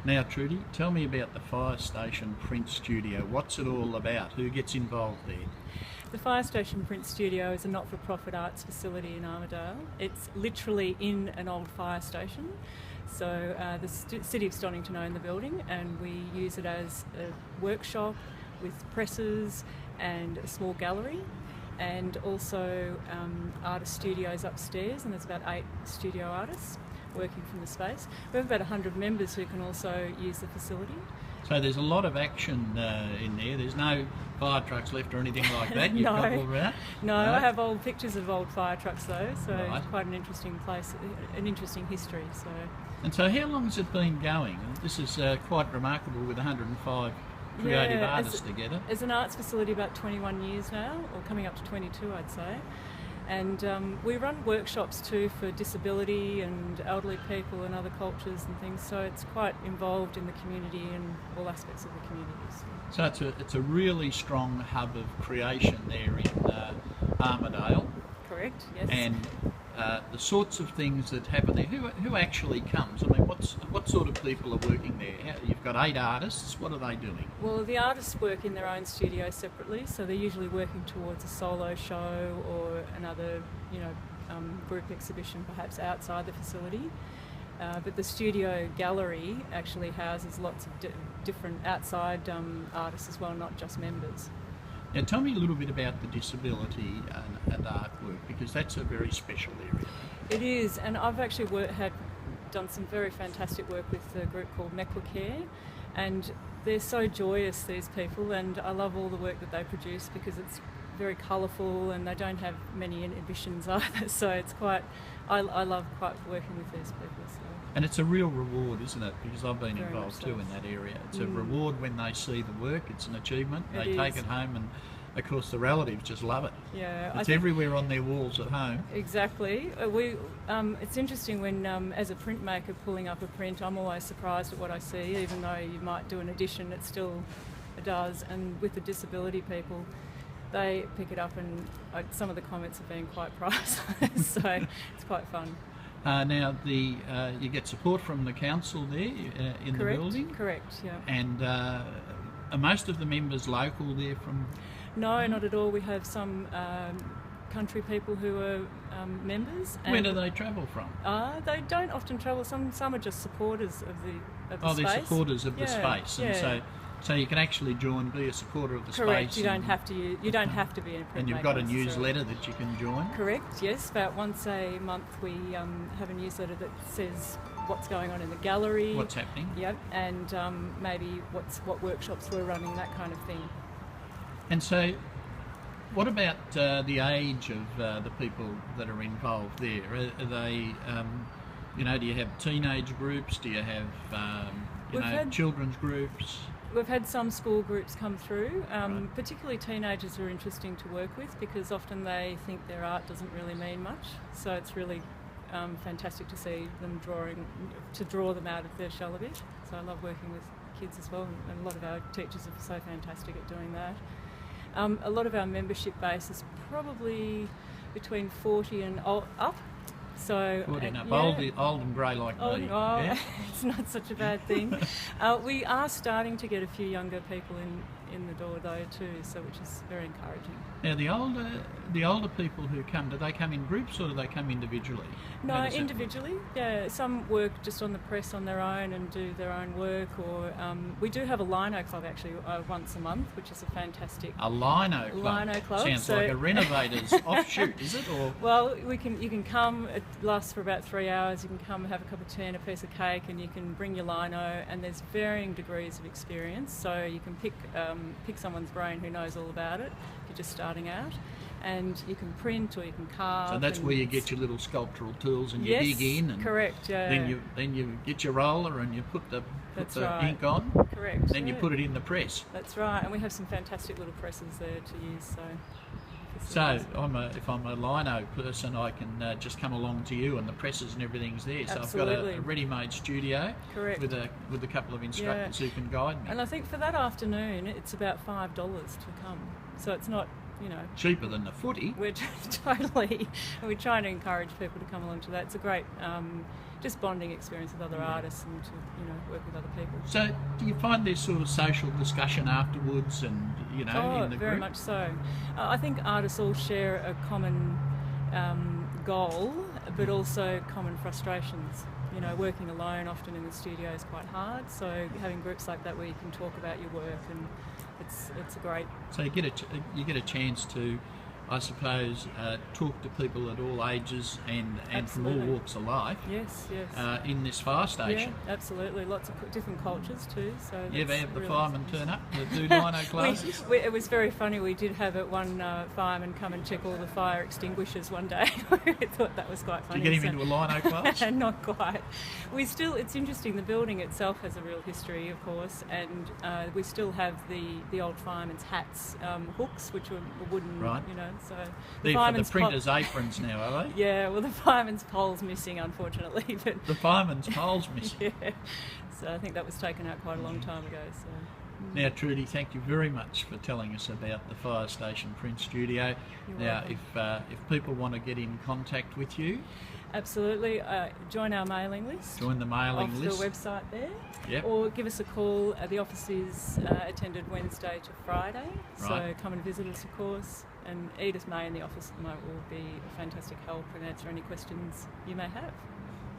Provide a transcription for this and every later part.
Now, Trudy, tell me about the Firestation Print Studio. What's it all about? Who gets involved there? The Firestation Print Studio is a not-for-profit arts facility in Armadale. It's literally in an old fire station. So the City of Stonington own the building, and we use it as a workshop with presses and a small gallery, and also artist studios upstairs, and there's about 8 studio artists working from the space. We have about 100 members who can also use the facility. So there's a lot of action in there. There's no fire trucks left or anything like that. You've got all that? No, I have old pictures of old fire trucks though, so Right. It's quite an interesting place, an interesting history. So. And so how long has it been going? This is quite remarkable with 105 creative artists together. It's an arts facility about 21 years now, or coming up to 22 I'd say. And we run workshops too for disability and elderly people and other cultures and things, so it's quite involved in the community and all aspects of the communities. So it's a really strong hub of creation there in Armadale. Correct, yes. And the sorts of things that happen there, who actually comes? I mean, what sort of people are working there? You've got 8 artists, what are they doing? Well, the artists work in their own studio separately, so they're usually working towards a solo show or another, group exhibition perhaps outside the facility. But the studio gallery actually houses lots of different outside artists as well, not just members. Now tell me a little bit about the disability and artwork, because that's a very special area. It is, and I've actually done some very fantastic work with a group called Care, and they're so joyous, these people, and I love all the work that they produce because it's very colourful and they don't have many inhibitions either, so it's quite, I love quite working with these people. So. And it's a real reward, isn't it? Because I've been Very involved much too so. in that area. It's a reward when they see the work, it's an achievement, It they take is. it home, and of course the relatives just love it. Yeah, It's everywhere on their walls at home. Exactly. It's interesting when, as a printmaker pulling up a print, I'm always surprised at what I see, even though you might do an edition, it still does. And with the disability people, they pick it up, and some of the comments have been quite priceless, so it's quite fun. Now, you get support from the council there in the building? Correct, yeah. And are most of the members local there from? No, not at all. We have some country people who are members. Where do they travel from? They don't often travel. Some are just supporters of the space. They're supporters of the space, and so you can actually be a supporter of the space. Correct. You don't have to be in a printmaker. And you've got a newsletter that you can join. Correct. Yes. About once a month we have a newsletter that says what's going on in the gallery. What's happening. Yep. And maybe what workshops we're running, that kind of thing. And so, what about the age of the people that are involved there? Are they, do you have teenage groups? Do you have, children's groups? We've had some school groups come through. Particularly teenagers are interesting to work with because often they think their art doesn't really mean much. So it's really fantastic to see them draw them out of their shell a bit. So I love working with kids as well, and a lot of our teachers are so fantastic at doing that. A lot of our membership base is probably between 40 and up. So 40 and up, old and grey like me. Yeah? It's not such a bad thing. We are starting to get a few younger people in the door though too, so which is very encouraging. Now the older people who come, do they come in groups or do they come individually? No, individually. Yeah, some work just on the press on their own and do their own work, or we do have a lino club actually once a month, which is a fantastic. A lino club. Lino club. Sounds like a renovator's offshoot, is it? Or well, you can come. It lasts for about 3 hours. You can come have a cup of tea and a piece of cake, and you can bring your lino. And there's varying degrees of experience, so you can pick someone's brain who knows all about it. If you're just starting out. And you can print or you can carve. So that's where you get your little sculptural tools and you dig in. And correct, yeah. Then you get your roller and you put the ink on. Correct. Then you put it in the press. That's right, and we have some fantastic little presses there to use. So if I'm a lino person, I can just come along to you and the presses and everything's there. So Absolutely. I've got a ready-made studio. Correct. with a couple of instructors who can guide me. And I think for that afternoon, it's about $5 to come. So it's not, cheaper than the footy. We're trying to encourage people to come along to that. It's a great just bonding experience with other artists and to work with other people. So do you find there's sort of social discussion afterwards and in the very group? much so. I think artists all share a common goal, but also common frustrations. Working alone often in the studio is quite hard, so having groups like that where you can talk about your work, and it's a great. So you get a chance to, I suppose, talk to people at all ages and from all walks of life. Yes. In this fire station. Yeah, absolutely. Lots of different cultures too. So you ever have the really firemen turn up to do lino classes? It was very funny. We did have one fireman come and check all the fire extinguishers one day. I thought that was quite funny. Did you get him into a lino class? Not quite. It's interesting. The building itself has a real history, of course, and we still have the old firemen's hats, hooks, which were wooden. Right. So they're for the printers' aprons now, are they? Yeah, well, the fireman's pole's missing, unfortunately. But the fireman's pole's missing. Yeah, so I think that was taken out quite a long time ago. So. Now, Trudy, thank you very much for telling us about the Firestation Print Studio. You're now, welcome. if people want to get in contact with you, absolutely, join our mailing list. Join the mailing list. Off the website there. Yep. Or give us a call. The office is attended Wednesday to Friday, right. So come and visit us, of course. And Edith May in the office at the moment will be a fantastic help and answer any questions you may have.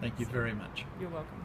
Thank you very much. You're welcome.